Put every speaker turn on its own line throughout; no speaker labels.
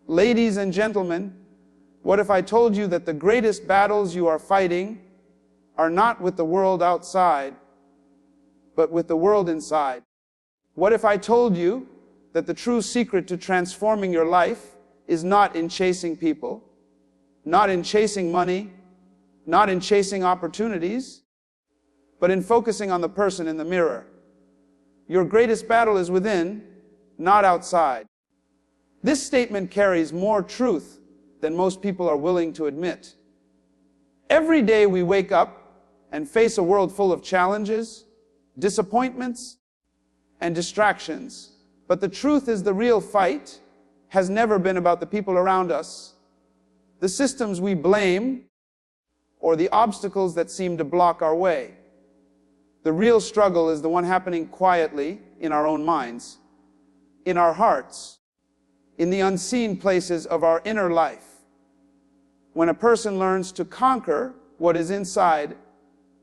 Ladies and gentlemen, what if I told you that the greatest battles you are fighting are not with the world outside, but with the world inside? What if I told you that the true secret to transforming your life is not in chasing people, not in chasing money, not in chasing opportunities, but in focusing on the person in the mirror? Your greatest battle is within, not outside. This statement carries more truth than most people are willing to admit. Every day we wake up and face a world full of challenges, disappointments, and distractions. But the truth is, the real fight has never been about the people around us, the systems we blame, or the obstacles that seem to block our way. The real struggle is the one happening quietly in our own minds, in our hearts, in the unseen places of our inner life. When a person learns to conquer what is inside,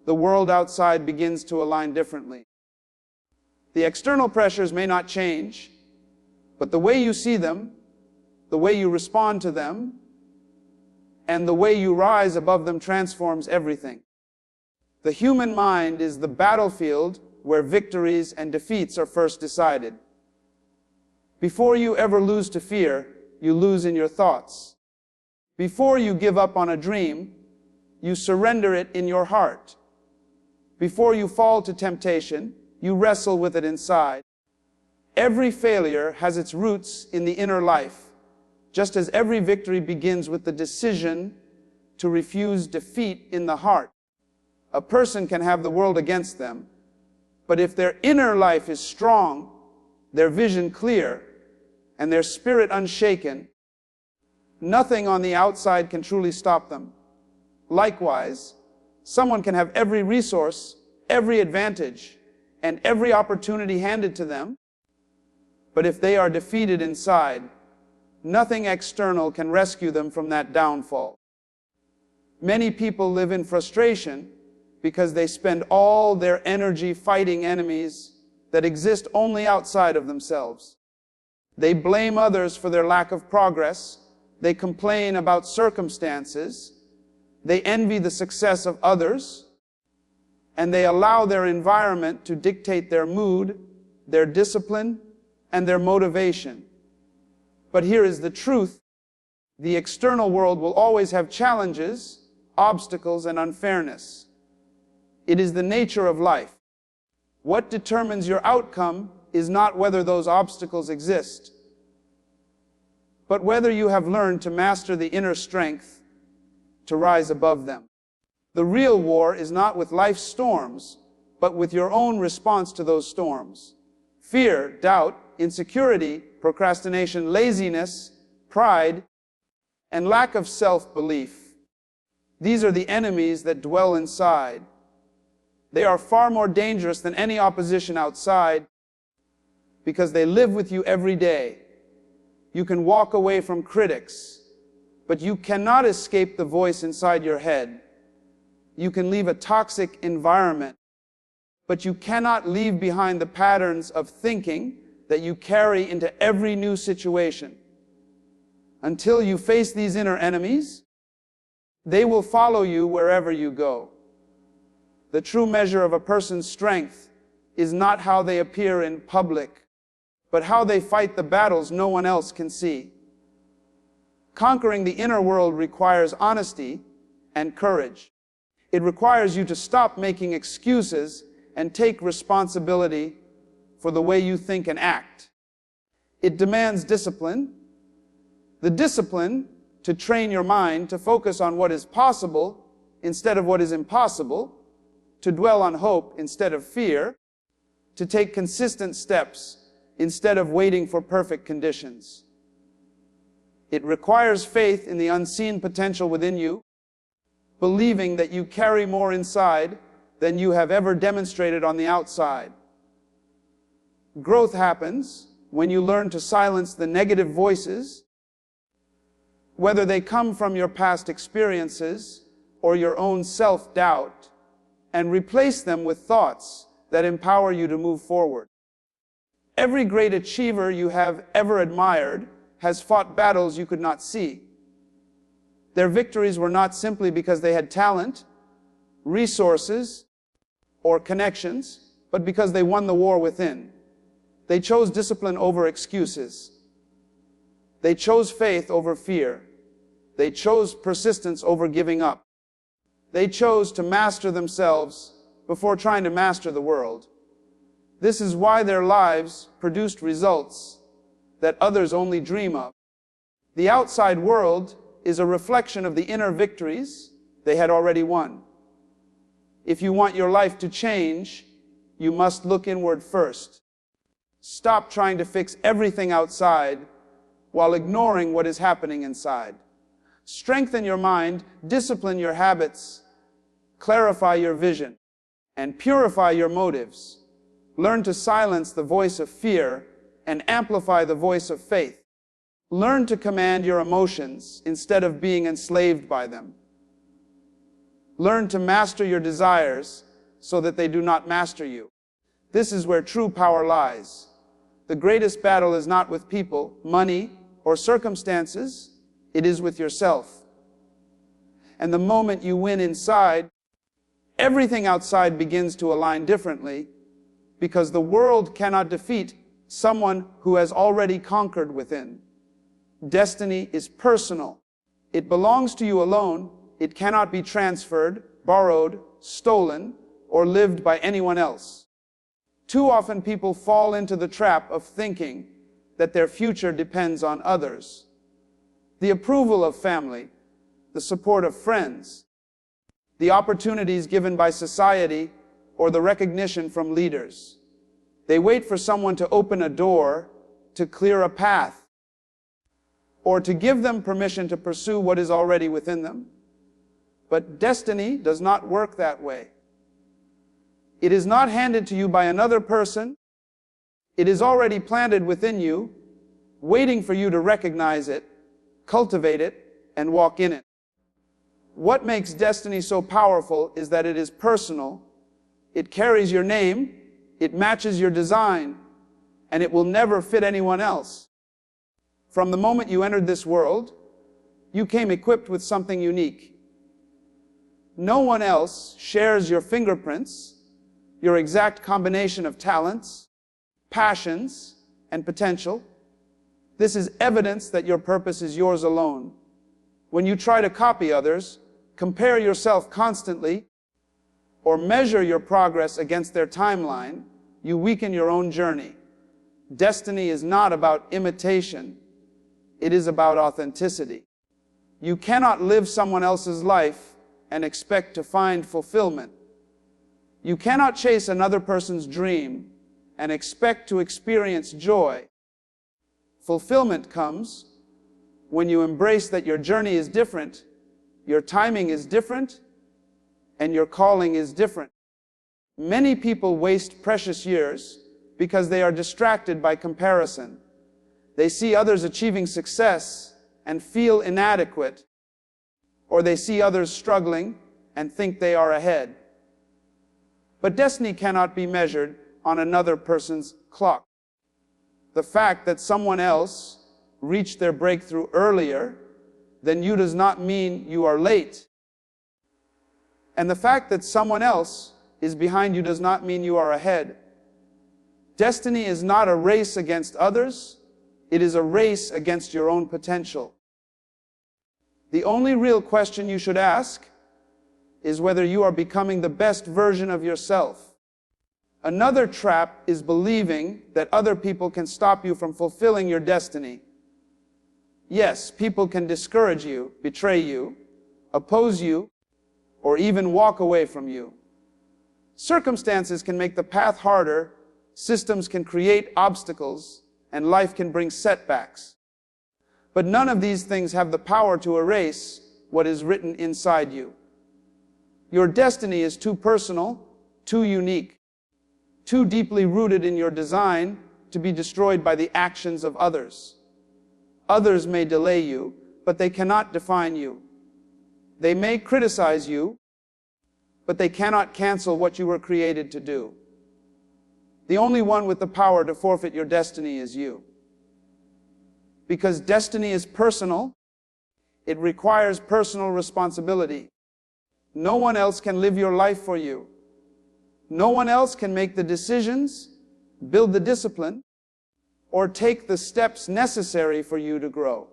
the world outside begins to align differently. The external pressures may not change, but the way you see them, the way you respond to them, and the way you rise above them transforms everything. The human mind is the battlefield where victories and defeats are first decided. Before you ever lose to fear, you lose in your thoughts. Before you give up on a dream, you surrender it in your heart. Before you fall to temptation, you wrestle with it inside. Every failure has its roots in the inner life, just as every victory begins with the decision to refuse defeat in the heart. A person can have the world against them, but if their inner life is strong, their vision clear, and their spirit unshaken, nothing on the outside can truly stop them. Likewise, someone can have every resource, every advantage, and every opportunity handed to them, but if they are defeated inside, nothing external can rescue them from that downfall. Many people live in frustration because they spend all their energy fighting enemies that exist only outside of themselves. They blame others for their lack of progress. They complain about circumstances. They envy the success of others. And they allow their environment to dictate their mood, their discipline, and their motivation. But here is the truth. The external world will always have challenges, obstacles, and unfairness. It is the nature of life. What determines your outcome is not whether those obstacles exist, but whether you have learned to master the inner strength to rise above them. The real war is not with life's storms, but with your own response to those storms. Fear, doubt, insecurity, procrastination, laziness, pride, and lack of self-belief. These are the enemies that dwell inside. They are far more dangerous than any opposition outside because they live with you every day. You can walk away from critics, but you cannot escape the voice inside your head. You can leave a toxic environment, but you cannot leave behind the patterns of thinking that you carry into every new situation. Until you face these inner enemies, they will follow you wherever you go. The true measure of a person's strength is not how they appear in public, but how they fight the battles no one else can see. Conquering the inner world requires honesty and courage. It requires you to stop making excuses and take responsibility for the way you think and act. It demands discipline. The discipline to train your mind to focus on what is possible instead of what is impossible, to dwell on hope instead of fear, to take consistent steps instead of waiting for perfect conditions. It requires faith in the unseen potential within you, believing that you carry more inside than you have ever demonstrated on the outside. Growth happens when you learn to silence the negative voices, whether they come from your past experiences or your own self-doubt, and replace them with thoughts that empower you to move forward. Every great achiever you have ever admired has fought battles you could not see. Their victories were not simply because they had talent, resources, or connections, but because they won the war within. They chose discipline over excuses. They chose faith over fear. They chose persistence over giving up. They chose to master themselves before trying to master the world. This is why their lives produced results that others only dream of. The outside world is a reflection of the inner victories they had already won. If you want your life to change, you must look inward first. Stop trying to fix everything outside while ignoring what is happening inside. Strengthen your mind, discipline your habits, clarify your vision, and purify your motives. Learn to silence the voice of fear and amplify the voice of faith. Learn to command your emotions instead of being enslaved by them. Learn to master your desires so that they do not master you. This is where true power lies. The greatest battle is not with people, money, or circumstances. It is with yourself. And the moment you win inside, everything outside begins to align differently, because the world cannot defeat someone who has already conquered within. Destiny is personal. It belongs to you alone. It cannot be transferred, borrowed, stolen, or lived by anyone else. Too often people fall into the trap of thinking that their future depends on others. The approval of family, the support of friends, the opportunities given by society, or the recognition from leaders. They wait for someone to open a door, to clear a path, or to give them permission to pursue what is already within them. But destiny does not work that way. It is not handed to you by another person. It is already planted within you, waiting for you to recognize it, cultivate it, and walk in it. What makes destiny so powerful is that it is personal. It carries your name, it matches your design, and it will never fit anyone else. From the moment you entered this world, you came equipped with something unique. No one else shares your fingerprints, your exact combination of talents, passions, and potential. This is evidence that your purpose is yours alone. When you try to copy others, compare yourself constantly, or measure your progress against their timeline, you weaken your own journey. Destiny is not about imitation. It is about authenticity. You cannot live someone else's life and expect to find fulfillment. You cannot chase another person's dream and expect to experience joy. Fulfillment comes when you embrace that your journey is different, your timing is different, and your calling is different. Many people waste precious years because they are distracted by comparison. They see others achieving success and feel inadequate, or they see others struggling and think they are ahead. But destiny cannot be measured on another person's clock. The fact that someone else reached their breakthrough earlier than you does not mean you are late. And the fact that someone else is behind you does not mean you are ahead. Destiny is not a race against others. It is a race against your own potential. The only real question you should ask is whether you are becoming the best version of yourself. Another trap is believing that other people can stop you from fulfilling your destiny. Yes, people can discourage you, betray you, oppose you, or even walk away from you. Circumstances can make the path harder, systems can create obstacles, and life can bring setbacks. But none of these things have the power to erase what is written inside you. Your destiny is too personal, too unique, too deeply rooted in your design to be destroyed by the actions of others. Others may delay you, but they cannot define you. They may criticize you, but they cannot cancel what you were created to do. The only one with the power to forfeit your destiny is you. Because destiny is personal, it requires personal responsibility. No one else can live your life for you. No one else can make the decisions, build the discipline, or take the steps necessary for you to grow.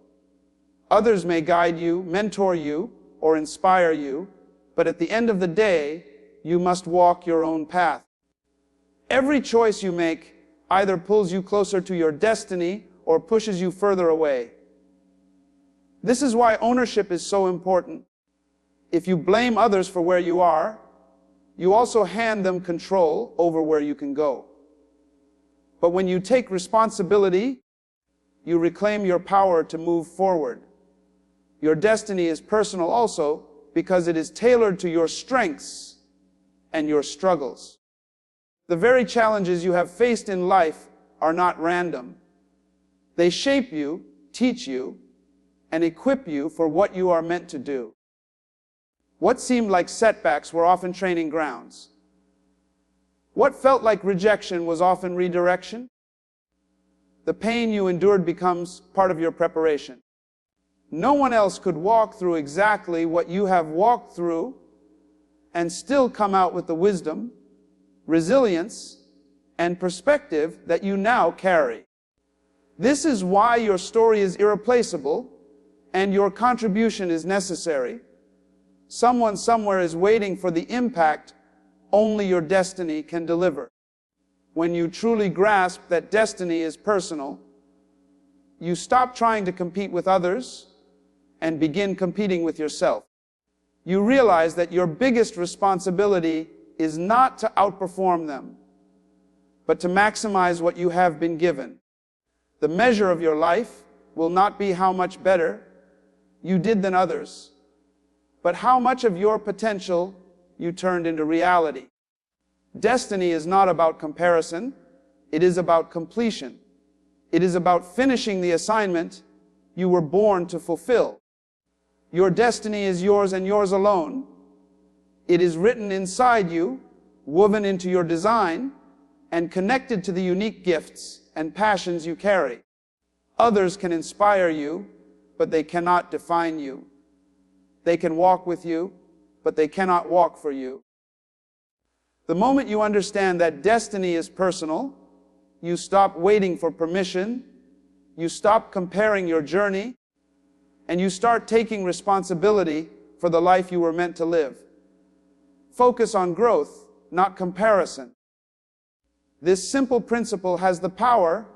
Others may guide you, mentor you, or inspire you, but at the end of the day, you must walk your own path. Every choice you make either pulls you closer to your destiny or pushes you further away. This is why ownership is so important. If you blame others for where you are, you also hand them control over where you can go. But when you take responsibility, you reclaim your power to move forward. Your destiny is personal also because it is tailored to your strengths and your struggles. The very challenges you have faced in life are not random. They shape you, teach you, and equip you for what you are meant to do. What seemed like setbacks were often training grounds. What felt like rejection was often redirection. The pain you endured becomes part of your preparation. No one else could walk through exactly what you have walked through and still come out with the wisdom, resilience, and perspective that you now carry. This is why your story is irreplaceable and your contribution is necessary. Someone somewhere is waiting for the impact only your destiny can deliver. When you truly grasp that destiny is personal, you stop trying to compete with others and begin competing with yourself. You realize that your biggest responsibility is not to outperform them, but to maximize what you have been given. The measure of your life will not be how much better you did than others, but how much of your potential you turned into reality. Destiny is not about comparison, it is about completion. It is about finishing the assignment you were born to fulfill. Your destiny is yours and yours alone. It is written inside you, woven into your design, and connected to the unique gifts and passions you carry. Others can inspire you, but they cannot define you. They can walk with you, but they cannot walk for you. The moment you understand that destiny is personal, you stop waiting for permission, you stop comparing your journey, and you start taking responsibility for the life you were meant to live. Focus on growth, not comparison. This simple principle has the power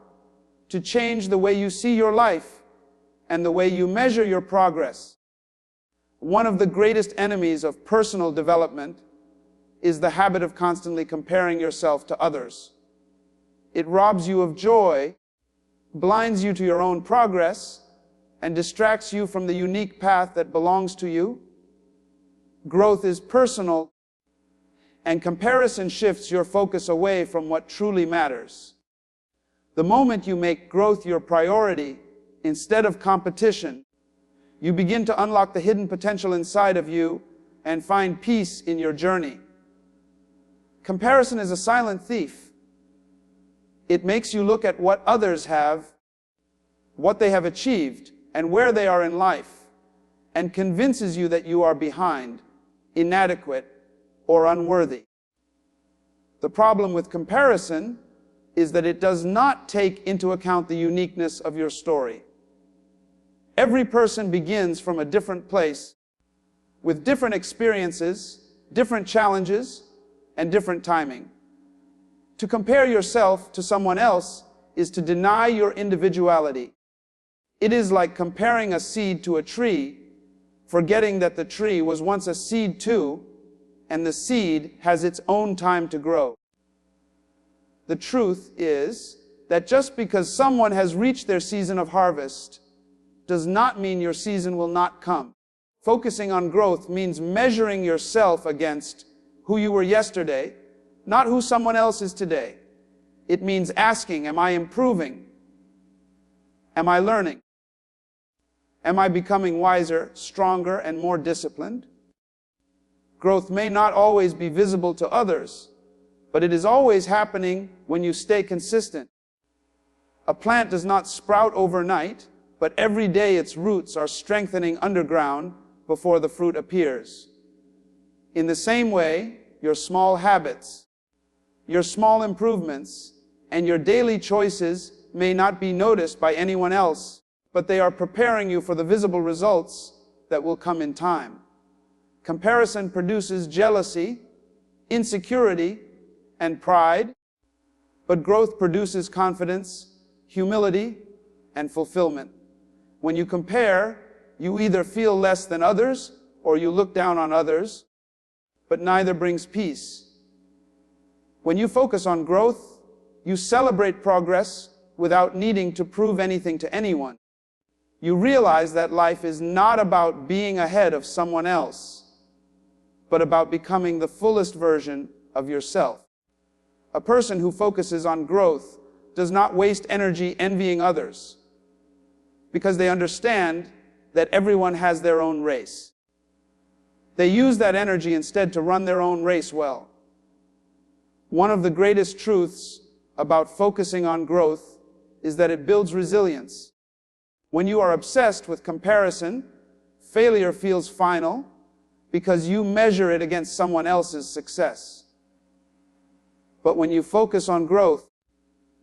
to change the way you see your life and the way you measure your progress. One of the greatest enemies of personal development is the habit of constantly comparing yourself to others. It robs you of joy, blinds you to your own progress, and distracts you from the unique path that belongs to you. Growth is personal, and comparison shifts your focus away from what truly matters. The moment you make growth your priority instead of competition, you begin to unlock the hidden potential inside of you and find peace in your journey. Comparison is a silent thief. It makes you look at what others have, what they have achieved, and where they are in life, and convinces you that you are behind, inadequate, or unworthy. The problem with comparison is that it does not take into account the uniqueness of your story. Every person begins from a different place, with different experiences, different challenges, and different timing. To compare yourself to someone else is to deny your individuality. It is like comparing a seed to a tree, forgetting that the tree was once a seed too, and the seed has its own time to grow. The truth is that just because someone has reached their season of harvest does not mean your season will not come. Focusing on growth means measuring yourself against who you were yesterday, not who someone else is today. It means asking, am I improving? Am I learning? Am I becoming wiser, stronger, and more disciplined? Growth may not always be visible to others, but it is always happening when you stay consistent. A plant does not sprout overnight, but every day its roots are strengthening underground before the fruit appears. In the same way, your small habits, your small improvements, and your daily choices may not be noticed by anyone else, but they are preparing you for the visible results that will come in time. Comparison produces jealousy, insecurity, and pride, but growth produces confidence, humility, and fulfillment. When you compare, you either feel less than others or you look down on others, but neither brings peace. When you focus on growth, you celebrate progress without needing to prove anything to anyone. You realize that life is not about being ahead of someone else, but about becoming the fullest version of yourself. A person who focuses on growth does not waste energy envying others, because they understand that everyone has their own race. They use that energy instead to run their own race well. One of the greatest truths about focusing on growth is that it builds resilience. When you are obsessed with comparison, failure feels final because you measure it against someone else's success. But when you focus on growth,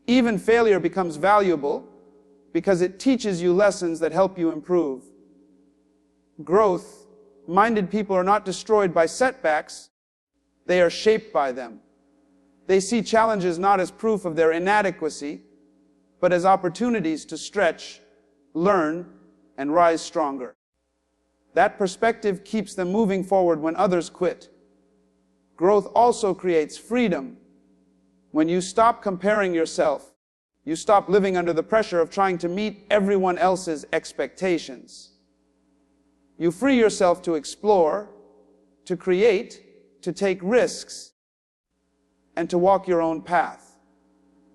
even failure becomes valuable because it teaches you lessons that help you improve. Growth-minded people are not destroyed by setbacks, they are shaped by them. They see challenges not as proof of their inadequacy, but as opportunities to stretch, learn, and rise stronger. That perspective keeps them moving forward when others quit. Growth also creates freedom. When you stop comparing yourself, you stop living under the pressure of trying to meet everyone else's expectations. You free yourself to explore, to create, to take risks, and to walk your own path.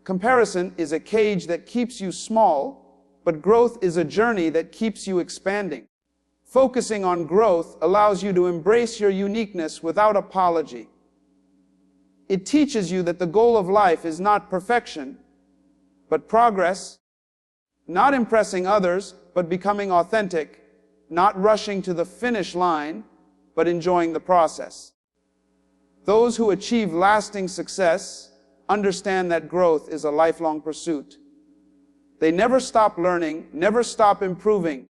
Comparison is a cage that keeps you small, but growth is a journey that keeps you expanding. Focusing on growth allows you to embrace your uniqueness without apology. It teaches you that the goal of life is not perfection, but progress, not impressing others, but becoming authentic, not rushing to the finish line, but enjoying the process. Those who achieve lasting success understand that growth is a lifelong pursuit. They never stop learning, never stop improving,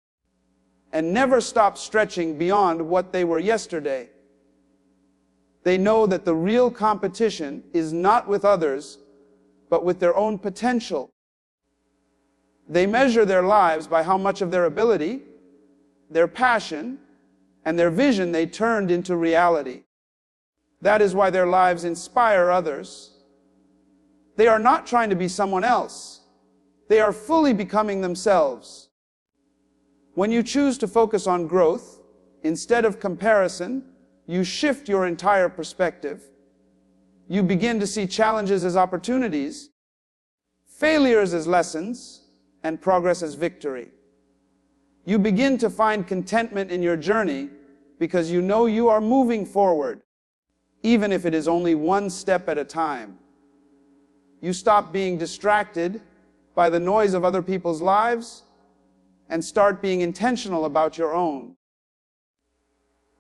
and never stop stretching beyond what they were yesterday. They know that the real competition is not with others, but with their own potential. They measure their lives by how much of their ability, their passion, and their vision they turned into reality. That is why their lives inspire others. They are not trying to be someone else. They are fully becoming themselves. When you choose to focus on growth, instead of comparison, you shift your entire perspective. You begin to see challenges as opportunities, failures as lessons, and progress as victory. You begin to find contentment in your journey because you know you are moving forward, even if it is only one step at a time. You stop being distracted by the noise of other people's lives and start being intentional about your own.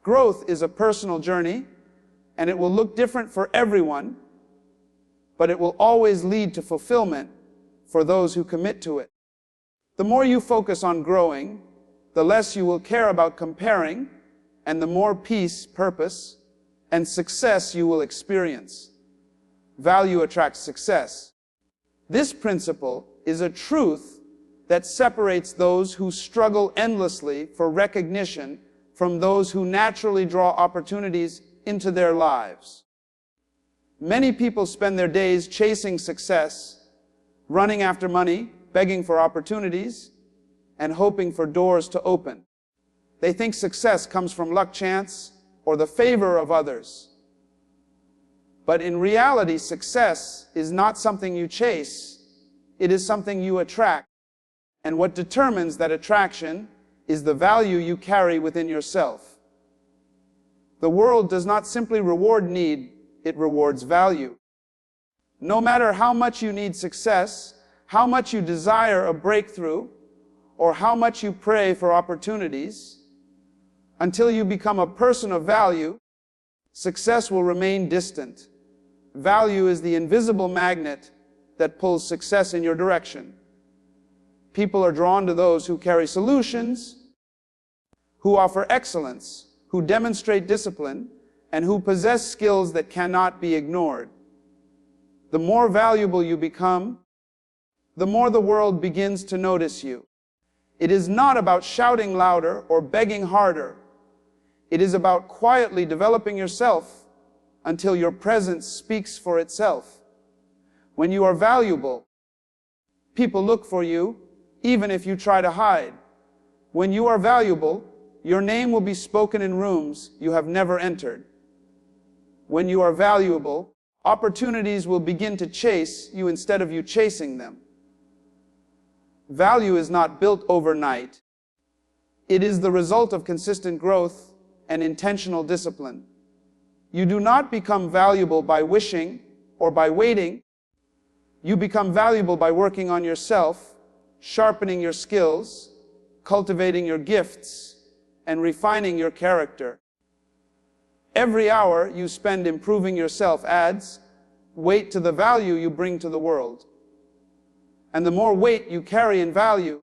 Growth is a personal journey, and it will look different for everyone, but it will always lead to fulfillment for those who commit to it. The more you focus on growing, the less you will care about comparing, and the more peace, purpose, and success you will experience. Value attracts success. This principle is a truth that separates those who struggle endlessly for recognition from those who naturally draw opportunities into their lives. Many people spend their days chasing success, running after money, begging for opportunities, and hoping for doors to open. They think success comes from luck, chance, or the favor of others. But in reality, success is not something you chase. It is something you attract. And what determines that attraction is the value you carry within yourself. The world does not simply reward need, it rewards value. No matter how much you need success, how much you desire a breakthrough, or how much you pray for opportunities, until you become a person of value, success will remain distant. Value is the invisible magnet that pulls success in your direction. People are drawn to those who carry solutions, who offer excellence, who demonstrate discipline, and who possess skills that cannot be ignored. The more valuable you become, the more the world begins to notice you. It is not about shouting louder or begging harder. It is about quietly developing yourself until your presence speaks for itself. When you are valuable, people look for you, even if you try to hide. When you are valuable, your name will be spoken in rooms you have never entered. When you are valuable, opportunities will begin to chase you instead of you chasing them. Value is not built overnight. It is the result of consistent growth and intentional discipline. You do not become valuable by wishing or by waiting. You become valuable by working on yourself, sharpening your skills, cultivating your gifts, and refining your character. Every hour you spend improving yourself adds weight to the value you bring to the world. And the more weight you carry in value,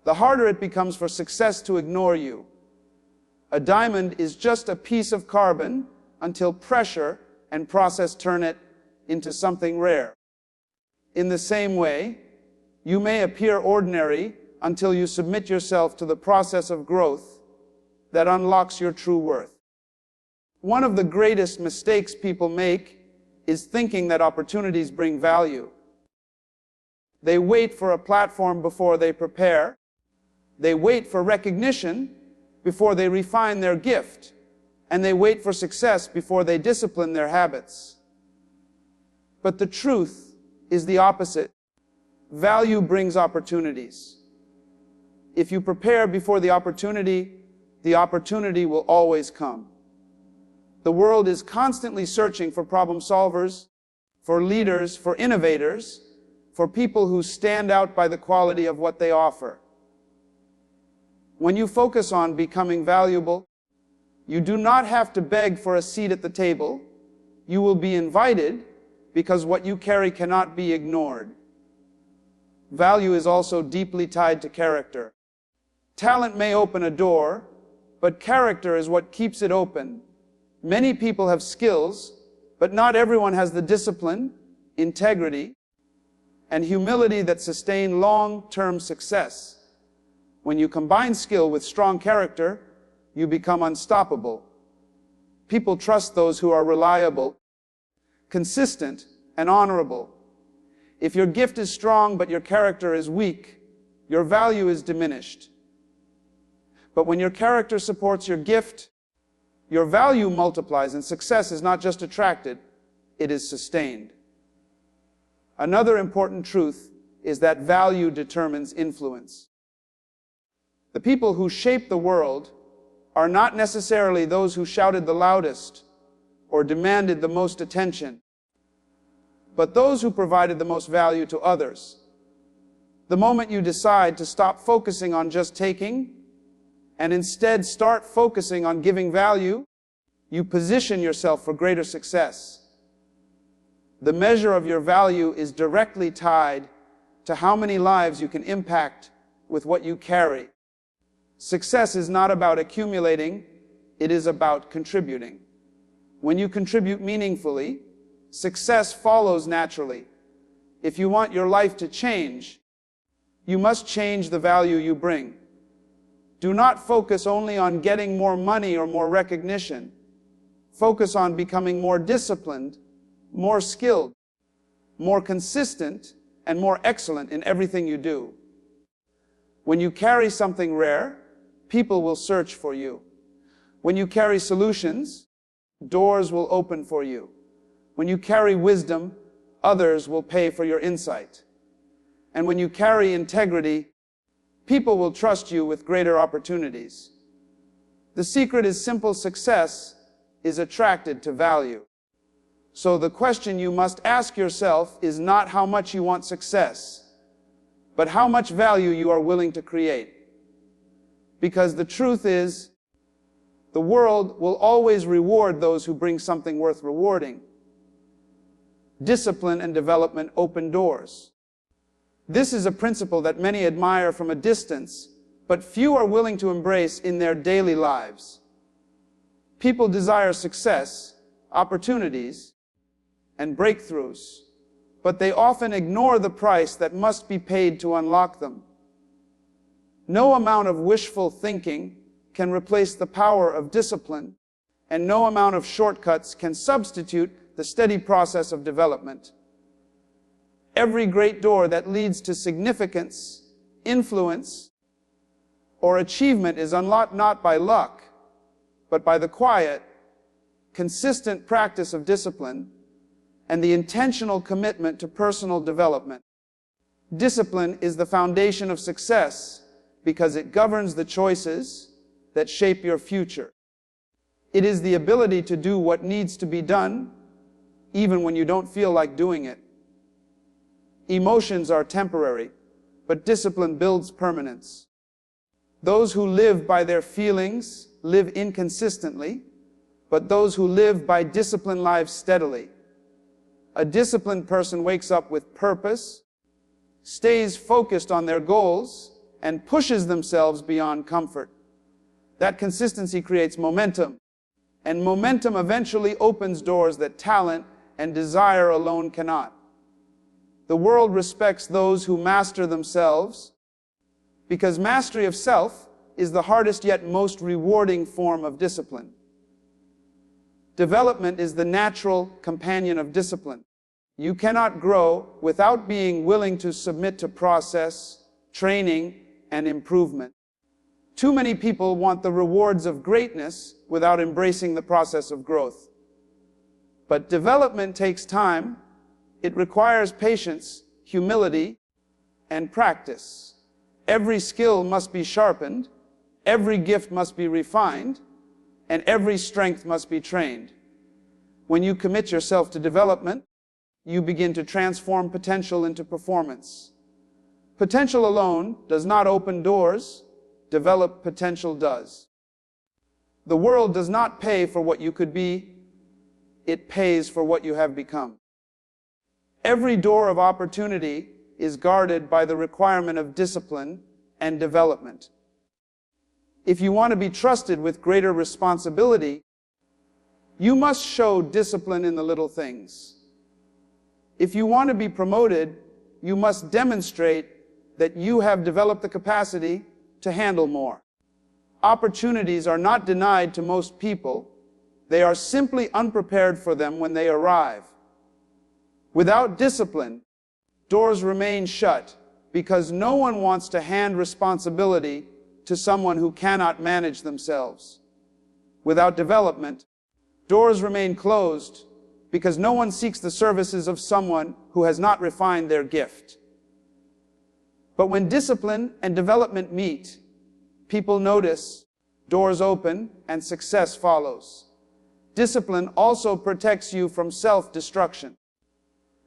the harder it becomes for success to ignore you. A diamond is just a piece of carbon until pressure and process turn it into something rare. In the same way, you may appear ordinary until you submit yourself to the process of growth that unlocks your true worth. One of the greatest mistakes people make is thinking that opportunities bring value. They wait for a platform before they prepare. They wait for recognition before they refine their gift. And they wait for success before they discipline their habits. But the truth is the opposite. Value brings opportunities. If you prepare before the opportunity will always come. The world is constantly searching for problem solvers, for leaders, for innovators, for people who stand out by the quality of what they offer. When you focus on becoming valuable, you do not have to beg for a seat at the table. You will be invited because what you carry cannot be ignored. Value is also deeply tied to character. Talent may open a door, but character is what keeps it open. Many people have skills, but not everyone has the discipline, integrity, and humility that sustain long-term success. When you combine skill with strong character, you become unstoppable. People trust those who are reliable, consistent, and honorable. If your gift is strong but your character is weak, your value is diminished. But when your character supports your gift, your value multiplies, and success is not just attracted, it is sustained. Another important truth is that value determines influence. The people who shape the world are not necessarily those who shouted the loudest or demanded the most attention, but those who provided the most value to others. The moment you decide to stop focusing on just taking and instead start focusing on giving value, you position yourself for greater success. The measure of your value is directly tied to how many lives you can impact with what you carry. Success is not about accumulating, it is about contributing. When you contribute meaningfully, success follows naturally. If you want your life to change, you must change the value you bring. Do not focus only on getting more money or more recognition. Focus on becoming more disciplined, more skilled, more consistent, and more excellent in everything you do. When you carry something rare, people will search for you. When you carry solutions, doors will open for you. When you carry wisdom, others will pay for your insight. And when you carry integrity, people will trust you with greater opportunities. The secret is simple: success is attracted to value. So the question you must ask yourself is not how much you want success, but how much value you are willing to create. Because the truth is, the world will always reward those who bring something worth rewarding. Discipline and development open doors. This is a principle that many admire from a distance, but few are willing to embrace in their daily lives. People desire success, opportunities, and breakthroughs, but they often ignore the price that must be paid to unlock them. No amount of wishful thinking can replace the power of discipline, and no amount of shortcuts can substitute the steady process of development. Every great door that leads to significance, influence, or achievement is unlocked not by luck, but by the quiet, consistent practice of discipline and the intentional commitment to personal development. Discipline is the foundation of success because it governs the choices that shape your future. It is the ability to do what needs to be done, even when you don't feel like doing it. Emotions are temporary, but discipline builds permanence. Those who live by their feelings live inconsistently, but those who live by discipline live steadily. A disciplined person wakes up with purpose, stays focused on their goals, and pushes themselves beyond comfort. That consistency creates momentum, and momentum eventually opens doors that talent and desire alone cannot. The world respects those who master themselves, because mastery of self is the hardest yet most rewarding form of discipline. Development is the natural companion of discipline. You cannot grow without being willing to submit to process, training, and improvement. Too many people want the rewards of greatness without embracing the process of growth. But development takes time. It requires patience, humility, and practice. Every skill must be sharpened, every gift must be refined, and every strength must be trained. When you commit yourself to development, you begin to transform potential into performance. Potential alone does not open doors, developed potential does. The world does not pay for what you could be, it pays for what you have become. Every door of opportunity is guarded by the requirement of discipline and development. If you want to be trusted with greater responsibility, you must show discipline in the little things. If you want to be promoted, you must demonstrate that you have developed the capacity to handle more. Opportunities are not denied to most people. They are simply unprepared for them when they arrive. Without discipline, doors remain shut because no one wants to hand responsibility to someone who cannot manage themselves. Without development, doors remain closed because no one seeks the services of someone who has not refined their gift. But when discipline and development meet, people notice, doors open, and success follows. Discipline also protects you from self-destruction.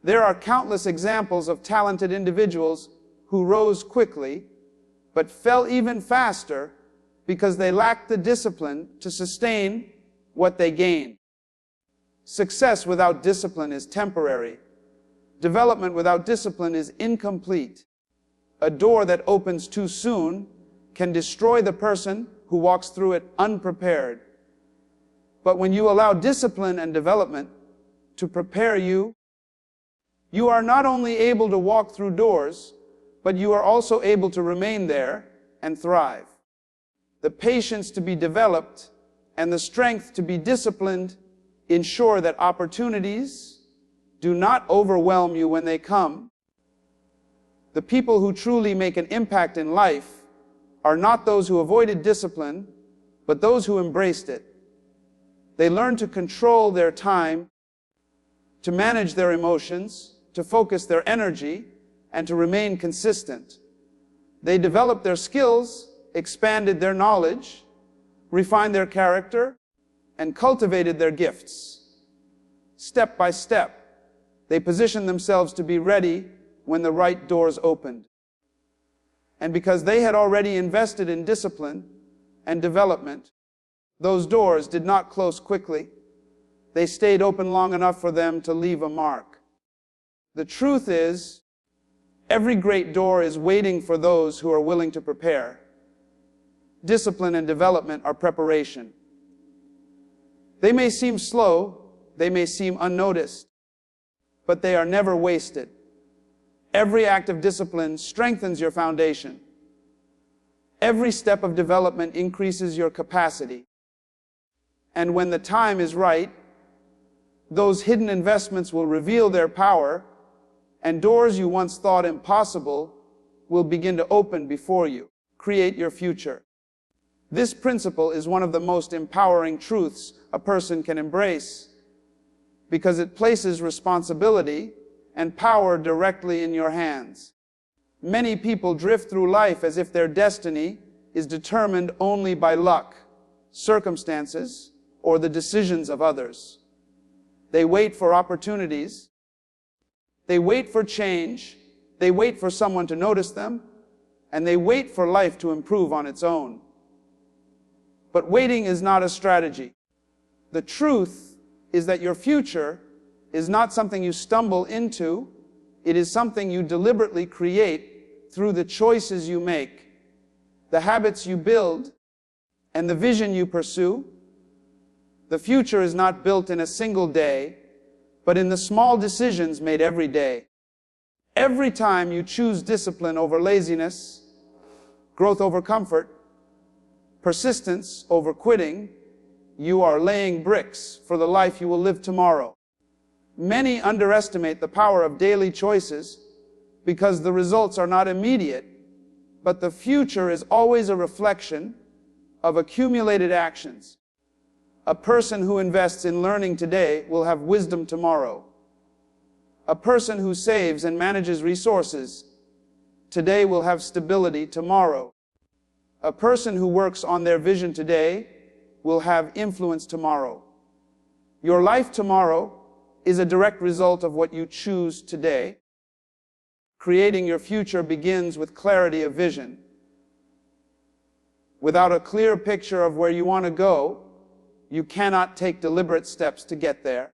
There are countless examples of talented individuals who rose quickly, but fell even faster because they lacked the discipline to sustain what they gained. Success without discipline is temporary. Development without discipline is incomplete. A door that opens too soon can destroy the person who walks through it unprepared. But when you allow discipline and development to prepare you, you are not only able to walk through doors, but you are also able to remain there and thrive. The patience to be developed and the strength to be disciplined ensure that opportunities do not overwhelm you when they come. The people who truly make an impact in life are not those who avoided discipline, but those who embraced it. They learn to control their time, to manage their emotions, to focus their energy, and to remain consistent. They developed their skills, expanded their knowledge, refined their character, and cultivated their gifts. Step by step, they positioned themselves to be ready when the right doors opened. And because they had already invested in discipline and development, those doors did not close quickly. They stayed open long enough for them to leave a mark. The truth is, every great door is waiting for those who are willing to prepare. Discipline and development are preparation. They may seem slow, they may seem unnoticed, but they are never wasted. Every act of discipline strengthens your foundation. Every step of development increases your capacity. And when the time is right, those hidden investments will reveal their power, and doors you once thought impossible will begin to open before you. Create your future. This principle is one of the most empowering truths a person can embrace, because it places responsibility and power directly in your hands. Many people drift through life as if their destiny is determined only by luck, circumstances, or the decisions of others. They wait for opportunities. They wait for change. They wait for someone to notice them. And they wait for life to improve on its own. But waiting is not a strategy. The truth is that your future is not something you stumble into. It is something you deliberately create through the choices you make, the habits you build, and the vision you pursue. The future is not built in a single day, but in the small decisions made every day. Every time you choose discipline over laziness, growth over comfort, persistence over quitting, you are laying bricks for the life you will live tomorrow. Many underestimate the power of daily choices because the results are not immediate, but the future is always a reflection of accumulated actions. A person who invests in learning today will have wisdom tomorrow. A person who saves and manages resources today will have stability tomorrow. A person who works on their vision today will have influence tomorrow. Your life tomorrow is a direct result of what you choose today. Creating your future begins with clarity of vision. Without a clear picture of where you want to go, you cannot take deliberate steps to get there.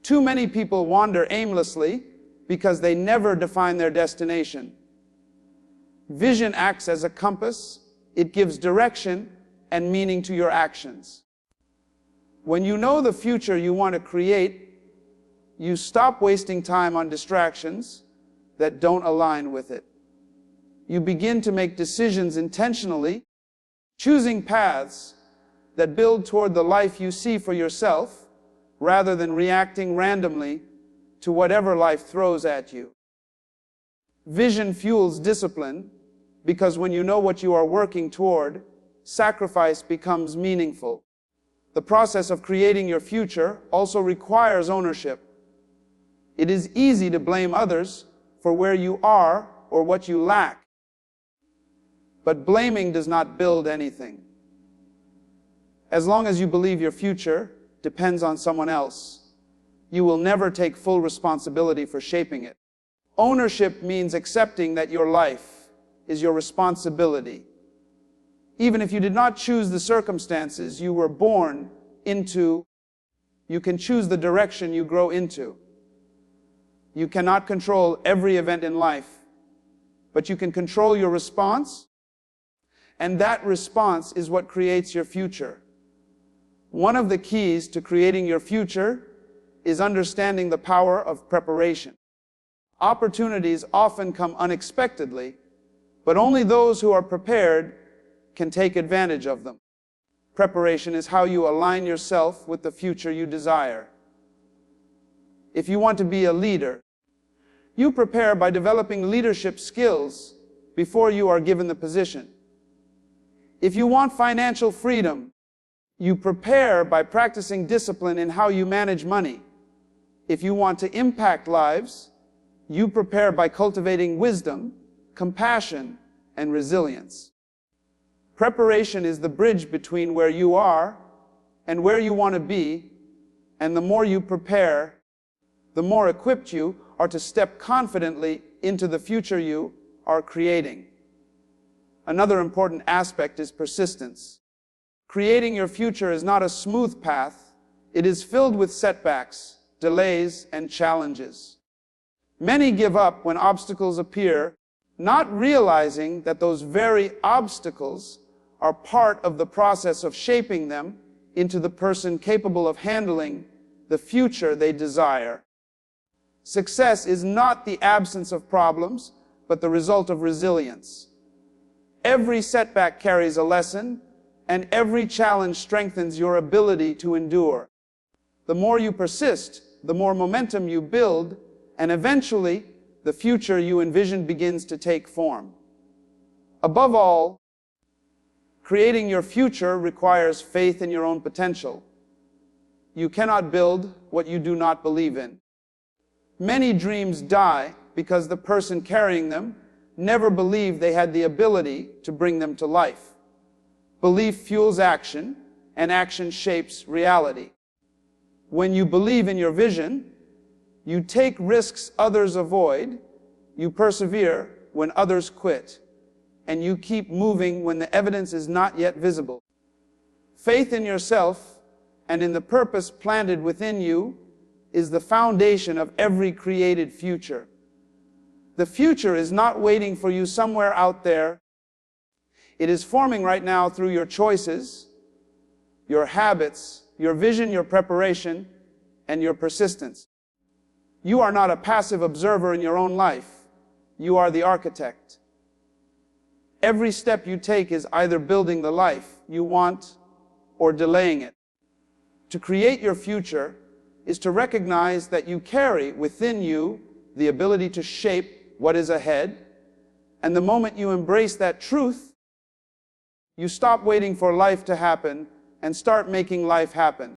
Too many people wander aimlessly because they never define their destination. Vision acts as a compass. It gives direction and meaning to your actions. When you know the future you want to create, you stop wasting time on distractions that don't align with it. You begin to make decisions intentionally, choosing paths that build toward the life you see for yourself, rather than reacting randomly to whatever life throws at you. Vision fuels discipline, because when you know what you are working toward, sacrifice becomes meaningful. The process of creating your future also requires ownership. It is easy to blame others for where you are or what you lack. But blaming does not build anything. As long as you believe your future depends on someone else, you will never take full responsibility for shaping it. Ownership means accepting that your life is your responsibility. Even if you did not choose the circumstances you were born into, you can choose the direction you grow into. You cannot control every event in life, but you can control your response, and that response is what creates your future. One of the keys to creating your future is understanding the power of preparation. Opportunities often come unexpectedly, but only those who are prepared can take advantage of them. Preparation is how you align yourself with the future you desire. If you want to be a leader, you prepare by developing leadership skills before you are given the position. If you want financial freedom, you prepare by practicing discipline in how you manage money. If you want to impact lives, you prepare by cultivating wisdom, compassion, and resilience. Preparation is the bridge between where you are and where you want to be, and the more you prepare, the more equipped you are to step confidently into the future you are creating. Another important aspect is persistence. Creating your future is not a smooth path. It is filled with setbacks, delays, and challenges. Many give up when obstacles appear, not realizing that those very obstacles are part of the process of shaping them into the person capable of handling the future they desire. Success is not the absence of problems, but the result of resilience. Every setback carries a lesson, and every challenge strengthens your ability to endure. The more you persist, the more momentum you build, and eventually, the future you envision begins to take form. Above all, creating your future requires faith in your own potential. You cannot build what you do not believe in. Many dreams die because the person carrying them never believed they had the ability to bring them to life. Belief fuels action, and action shapes reality. When you believe in your vision, you take risks others avoid, you persevere when others quit, and you keep moving when the evidence is not yet visible. Faith in yourself and in the purpose planted within you is the foundation of every created future. The future is not waiting for you somewhere out there. It is forming right now through your choices, your habits, your vision, your preparation, and your persistence. You are not a passive observer in your own life. You are the architect. Every step you take is either building the life you want or delaying it. To create your future is to recognize that you carry within you the ability to shape what is ahead, and the moment you embrace that truth, you stop waiting for life to happen and start making life happen.